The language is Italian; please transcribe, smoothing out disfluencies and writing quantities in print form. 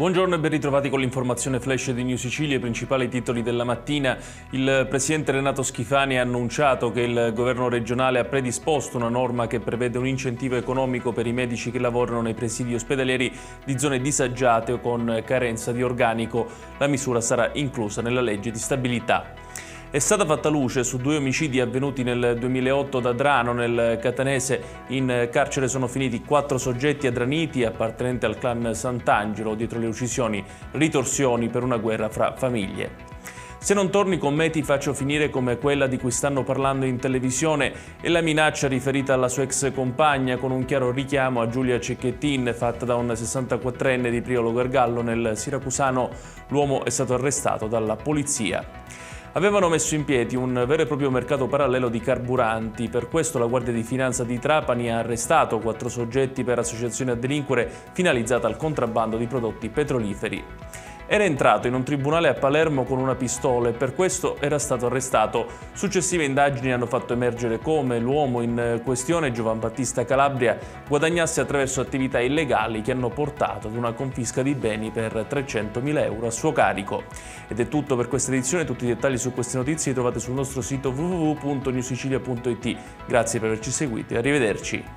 Buongiorno e ben ritrovati con l'informazione flash di New Sicilia. I principali titoli della mattina. Il presidente Renato Schifani ha annunciato che il governo regionale ha predisposto una norma che prevede un incentivo economico per i medici che lavorano nei presidi ospedalieri di zone disagiate o con carenza di organico. La misura sarà inclusa nella legge di stabilità. È stata fatta luce su 2 omicidi avvenuti nel 2008 ad Adrano, nel Catanese. In carcere sono finiti 4 soggetti addraniti appartenenti al clan Sant'Angelo. Dietro le uccisioni, ritorsioni per una guerra fra famiglie. Se non torni con me ti faccio finire come quella di cui stanno parlando in televisione è la minaccia riferita alla sua ex compagna, con un chiaro richiamo a Giulia Cecchettin, fatta da un 64enne di Priolo Gargallo nel Siracusano. L'uomo è stato arrestato dalla polizia. Avevano messo in piedi un vero e proprio mercato parallelo di carburanti. Per questo la Guardia di Finanza di Trapani ha arrestato 4 soggetti per associazione a delinquere finalizzata al contrabbando di prodotti petroliferi. Era entrato in un tribunale a Palermo con una pistola e per questo era stato arrestato. Successive indagini hanno fatto emergere come l'uomo in questione, Giovan Battista Calabria, guadagnasse attraverso attività illegali che hanno portato ad una confisca di beni per 300.000 euro a suo carico. Ed è tutto per questa edizione. Tutti i dettagli su queste notizie li trovate sul nostro sito www.newsicilia.it. Grazie per averci seguito e arrivederci.